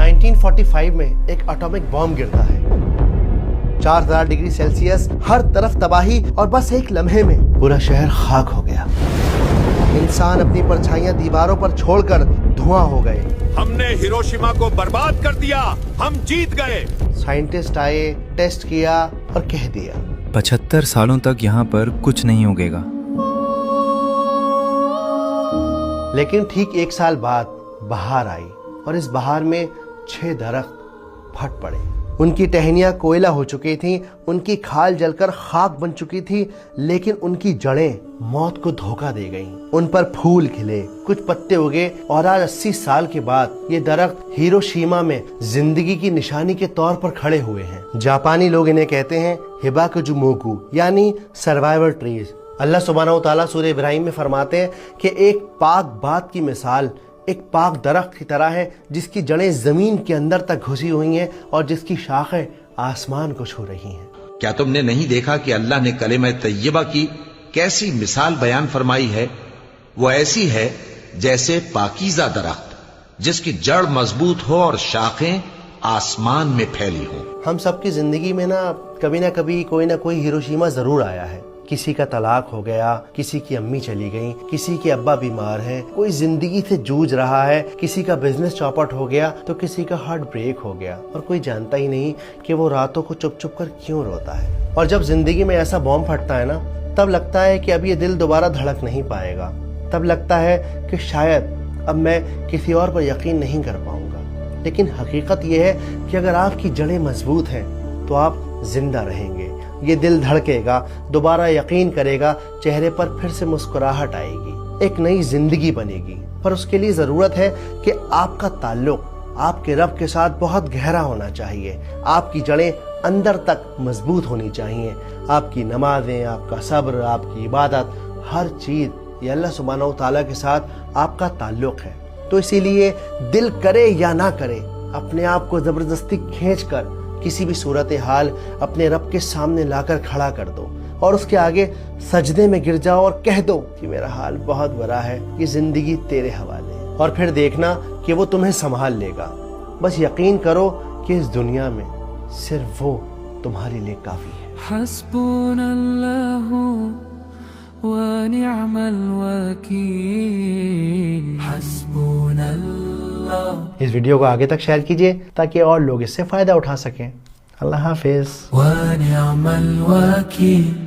1945 में एक atomic bomb गिरता है, 4000 डिग्री सेल्सियस, हर तरफ तबाही, और बस एक लम्हे में पूरा शहर खाक हो गया। इंसान अपनी परछाइयां दीवारों पर छोड़कर धुआं हो गए। हमने हिरोशिमा को बर्बाद कर दिया, हम जीत गए। साइंटिस्ट आए, टेस्ट किया और कह दिया 75 सालों तक यहाँ पर कुछ नहीं उगेगा। लेकिन ठीक 1 साल बाद बहार आई और इस बहार में 6 दरख्त फट पड़े। उनकी टहनियां कोयला हो चुकी थीं, उनकी खाल जलकर खाक बन चुकी थी, लेकिन उनकी जड़ें मौत को धोखा दे गईं। उन पर फूल खिले, कुछ पत्ते उगे और आज 80 साल के बाद ये दरख्त हिरोशिमा में जिंदगी की निशानी के तौर पर खड़े हुए हैं। जापानी लोग इन्हें कहते हैं हिबाकुजुमोकु, यानी सर्वाइवल ट्रीज। अल्लाह सुब्हानहू तआला सूरह इब्राहिम में फरमाते हैं कि एक पाक बात की मिसाल एक पाक दरख्त की तरह है जिसकी जड़ें जमीन के अंदर तक घुसी हुई हैं और जिसकी शाखें आसमान को छू रही हैं। क्या तुमने नहीं देखा कि अल्लाह ने कलिमा तय्यबा की कैसी मिसाल बयान फरमाई है? वो ऐसी है जैसे पाकीज़ा दरख्त जिसकी जड़ मजबूत हो और शाखें आसमान में फैली हो। हम सबकी जिंदगी में कभी ना कभी कोई ना कोई हिरोशिमा जरूर आया है। किसी का तलाक हो गया, किसी की अम्मी चली गई, किसी के अब्बा बीमार हैं, कोई जिंदगी से जूझ रहा है, किसी का बिजनेस चौपट हो गया तो किसी का हार्ट ब्रेक हो गया, और कोई जानता ही नहीं कि वो रातों को चुप चुप कर क्यों रोता है। और जब जिंदगी में ऐसा बॉम्ब फटता है तब लगता है कि अब ये दिल दोबारा धड़क नहीं पाएगा। तब लगता है कि शायद अब मैं किसी और पर यकीन नहीं कर पाऊंगा। लेकिन हकीकत ये है कि अगर आपकी जड़ें मजबूत हैं तो आप जिंदा रहेंगे। ये दिल धड़केगा, दोबारा यकीन करेगा, चेहरे पर फिर से मुस्कुराहट आएगी, एक नई जिंदगी बनेगी। पर उसके लिए जरूरत है कि आपका ताल्लुक आपके रब के साथ बहुत गहरा होना चाहिए। आपकी जड़ें अंदर तक मजबूत होनी चाहिए। आपकी नमाजें, आपका सब्र, आपकी इबादत, हर चीज ये अल्लाह सुब्हानहू तआला के साथ आपका ताल्लुक है। तो इसीलिए दिल करे या ना करे, अपने आप को जबरदस्ती खींचकर किसी भी सूरत हाल अपने रब के सामने लाकर खड़ा कर दो और उसके आगे सजदे में गिर जाओ और कह दो कि मेरा हाल बहुत बुरा है, ये जिंदगी तेरे हवाले है। और फिर देखना कि वो तुम्हें संभाल लेगा। बस यकीन करो कि इस दुनिया में सिर्फ वो तुम्हारे लिए काफी है। हस्बुनल्लाहु व निअमल वकील। हस्बुनल्लाह। इस वीडियो को आगे तक शेयर कीजिए ताकि और लोग इससे फायदा उठा सकें। अल्लाह हाफिज। व निअमल वकील।